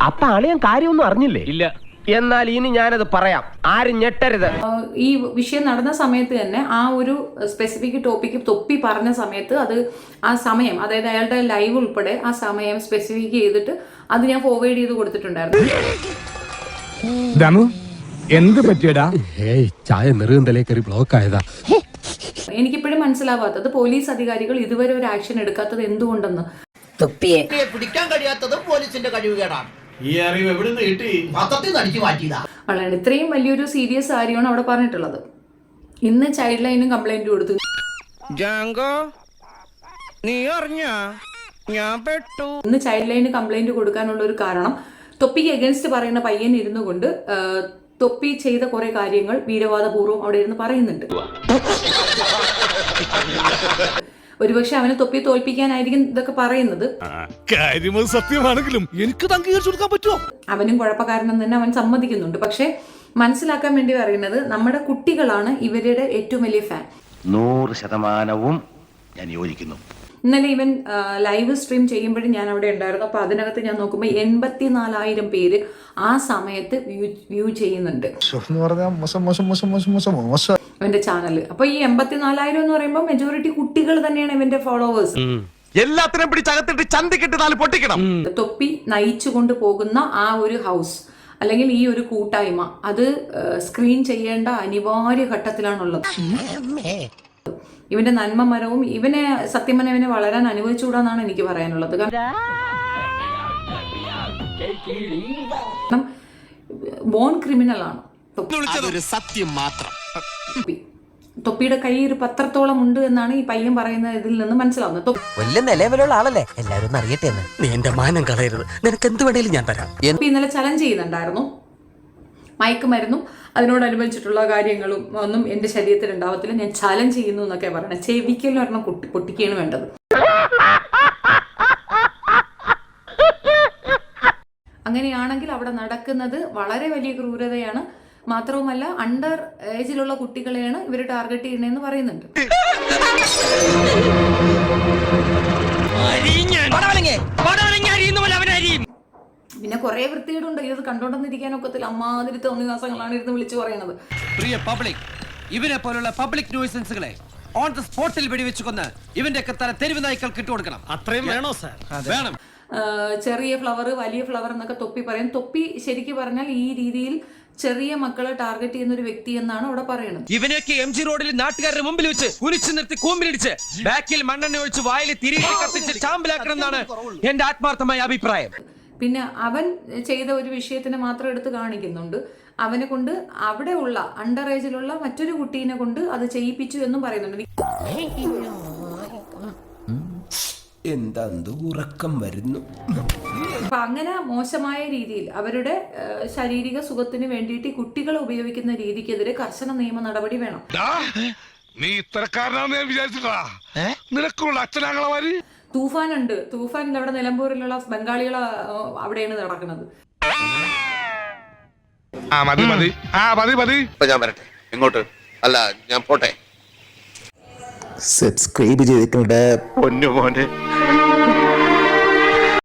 അപ്പൊ അളിയൻ കാര്യമൊന്നും അറിഞ്ഞില്ലേ? ഇല്ല. എന്നാൽ ഇനി ഞാനത് പറയാം, ആരും ഞെട്ടരുത്. ഈ വിഷയം നടന്ന സമയത്ത് തന്നെ ആ ഒരു സ്പെസിഫിക് ടോപ്പിക്ക് തൊപ്പി പറഞ്ഞ സമയത്ത് അത് ആ സമയം, അതായത് അയാളുടെ ലൈവ് ഉൾപ്പെടെ ആ സമയം സ്പെസിഫിക് ചെയ്തിട്ട് അത് ഞാൻ ഫോർവേഡ് ചെയ്ത് കൊടുത്തിട്ടുണ്ടായിരുന്നു. എന്ത് പറ്റിയടാ? ചായ നെറുകന്തലേ കയറി ബ്ലോക്ക് ആയതാ. എനിക്കിപ്പോഴും മനസ്സിലാവാത്തത് പോലീസ് അധികാരികൾ ഇതുവരെ ഒരു ആക്ഷൻ എടുക്കാത്തത് എന്തുകൊണ്ടെന്ന്. തൊപ്പിയെ പിടിക്കാൻ കഴിയാത്തത് പോലീസിന്റെ കഴിവുകേടാണ്. ഈ അറിവ് എവിടുന്ന് കിട്ടി? പത്രത്തിൽ നടിച്ചു മാറ്റിയതാ. വളരെ ഇത്രയും വലിയൊരു സീരിയസ് കാര്യമാണ് അവിടെ പറഞ്ഞിട്ടുള്ളത്. ഇന്ന് ചൈൽഡ് ലൈനും കംപ്ലൈന്റ് കൊടുത്തു. ഇന്ന് ചൈൽഡ് ലൈന് കംപ്ലൈന്റ് കൊടുക്കാനുള്ള ഒരു കാരണം, തൊപ്പിക്ക് എഗൻസ്റ്റ് പറയുന്ന പയ്യൻ ഇരുന്നു കൊണ്ട് തൊപ്പി ചെയ്ത കുറെ കാര്യങ്ങൾ വീരവാദപൂർവ്വം അവിടെ ഇരുന്ന് പറയുന്നുണ്ട്. ഒരുപക്ഷെ അവനെ തൊപ്പി തോൽപ്പിക്കാനായിരിക്കും ഇതൊക്കെ പറയുന്നത്. സത്യമാണെങ്കിലും എനിക്ക് അംഗീകരിച്ചു കൊടുക്കാൻ പറ്റുമോ? അവനും കുഴപ്പക്കാരനെന്ന് തന്നെ അവൻ സമ്മതിക്കുന്നുണ്ട്. പക്ഷെ മനസ്സിലാക്കാൻ വേണ്ടി പറയുന്നത്, നമ്മുടെ കുട്ടികളാണ് ഇവരുടെ ഏറ്റവും വലിയ ഫാൻ. 100% ഞാൻ യോജിക്കുന്നു. ഇന്നലെ ഇവൻ ലൈവ് സ്ട്രീം ചെയ്യുമ്പോഴും ഞാൻ അവിടെ ഉണ്ടായിരുന്നു. അപ്പൊ അതിനകത്ത് ഞാൻ നോക്കുമ്പോൾ 84,000 പേര് ആ സമയത്ത് വ്യൂ ചെയ്യുന്നുണ്ട് ഇവന്റെ ചാനല്. അപ്പൊ ഈ 84,000 എന്ന് പറയുമ്പോൾ മെജോറിറ്റി കുട്ടികൾ തന്നെയാണ് ഇവന്റെ ഫോളോവേഴ്സ്. എല്ലാത്തിനും പിടിച്ചകത്തിട്ട് ചന്തിക്കിട്ട് നാല് പൊട്ടിക്കണം. തൊപ്പി നയിച്ചു കൊണ്ട് പോകുന്ന ആ ഒരു ഹൗസ് അല്ലെങ്കിൽ ഈ ഒരു കൂട്ടായ്മ അത് സ്ക്രീൻ ചെയ്യേണ്ട അനിവാര്യ ഘട്ടത്തിലാണുള്ളത്. ഇവന്റെ നന്മ മരവും ഇവനെ സത്യം പറഞ്ഞാൽ ഇവനെ വളരാൻ അനുവദിച്ചുകൂടാന്നാണ് എനിക്ക് പറയാനുള്ളത്. കാരണം ബോൺ ക്രിമിനൽ ആണ് സത്യം മാത്രം. തൊപ്പിയുടെ കൈ ഒരു പത്രത്തോളം ഉണ്ട് എന്നാണ് ഈ പയ്യൻ പറയുന്ന ഇതിൽ നിന്ന് മനസ്സിലാവുന്നത്. വലിയ നിലവിലുള്ള ആളല്ലേ, എല്ലാവരും അറിയട്ടെ. നീ എന്റെ മാനം കളയരുത്, നിനക്ക് എന്ത് വേണേലും ഞാൻ തരാം. ഇന്നലെ ചലഞ്ച് ചെയ്യുന്നുണ്ടായിരുന്നു. മയക്കുമരുന്നും അതിനോടനുബന്ധിച്ചിട്ടുള്ള കാര്യങ്ങളും ഒന്നും എന്റെ ശരീരത്തിൽ ഉണ്ടാവത്തില്ല, ഞാൻ ചലഞ്ച് ചെയ്യുന്നു എന്നൊക്കെ പറയണത്. ചെവിക്കൽ ഒരെണ്ണം പൊട്ടിക്കുകയാണ് വേണ്ടത്. അങ്ങനെയാണെങ്കിൽ അവിടെ നടക്കുന്നത് വളരെ വലിയ ക്രൂരതയാണ്. മാത്രവുമല്ല അണ്ടർ ഏജിലുള്ള കുട്ടികളെയാണ് ഇവർ ടാർഗറ്റ് ചെയ്യണമെന്ന് പറയുന്നുണ്ട്. പിന്നെ കുറെ വൃത്തികേടുണ്ട്. ഇത് കണ്ടോണ്ടെന്നിരിക്കാനൊക്കത്തില്ല. അമ്മാതിരി തോന്നിവാസങ്ങളാണ് ഇരുന്ന് വിളിച്ചു പറയണത്. പ്രിയ പബ്ലിക്, ഇവനെ പോലുള്ള പബ്ലിക് ന്യൂസൻസുകളെ ഓൺ ദ സ്പോട്ടിൽ വെടിവെച്ച് കൊന്ന് ഇവന്റെ തല തെരുവ് നായ്ക്കൾക്ക് ഇട്ടുകൊടുക്കണം. അത്രയും വേണോ സാർ? വേണം. ചെറിയ ഫ്ലവർ, വലിയ ഫ്ലവർ എന്നൊക്കെ തൊപ്പി പറയും. തൊപ്പി ശരിക്കും പറഞ്ഞാൽ ഈ രീതിയിൽ ചെറിയ മക്കളെ ടാർഗറ്റ് ചെയ്യുന്ന ഒരു വ്യക്തി എന്നാണ് അവിടെ പറയുന്നത്. ഇവനെയൊക്കെ MG റോഡിൽ നാട്ടുകാരുടെ മുമ്പിൽ വെച്ച് കുനിച്ചു നിർത്തി കൂമ്പിലിടിച്ച് ബാക്കിൽ മണ്ണെണ്ണ ഒഴിച്ച് വായിൽ തിരികെ കത്തിച്ച് ചാമ്പലാക്കണം എന്നാണ് എന്റെ ആത്മാർത്ഥമായ അഭിപ്രായം. പിന്നെ അവൻ ചെയ്ത ഒരു വിഷയത്തിനെ മാത്രം എടുത്ത് കാണിക്കുന്നുണ്ട്. അവനെ കൊണ്ട് അവിടെ ഉള്ള അണ്ടർ ഏജിലുള്ള മറ്റൊരു കുട്ടീനെ കൊണ്ട് അത് ചെയ്യിപ്പിച്ചു എന്നും പറയുന്നുണ്ട്. എന്താ ഉറക്കം വരുന്നു. അപ്പൊ അങ്ങനെ മോശമായ രീതിയിൽ അവരുടെ ശാരീരിക സുഖത്തിന് വേണ്ടിയിട്ട് കുട്ടികളെ ഉപയോഗിക്കുന്ന രീതിക്കെതിരെ കർശന നിയമ നടപടി വേണം. നീ ഇത്തരക്കാരനാണെന്ന് ഞാൻ വിചാരിച്ചിട്ടാ. നിനക്കുള്ള അച്ഛനാങ്ങളമാര് തൂഫാനുണ്ട്. തൂഫാനിൽ അവിടെ നിലമ്പൂരിലുള്ള ബംഗാളികൾ അവിടെയാണ് നടക്കുന്നത്. ഞാൻ വരട്ടെ. എങ്ങോട്ട്? അല്ല, ഞാൻ പോട്ടെ. സബ്സ്ക്രൈബ് ചെയ്തിട്ടുണ്ട് പൊന്നു മോനെ.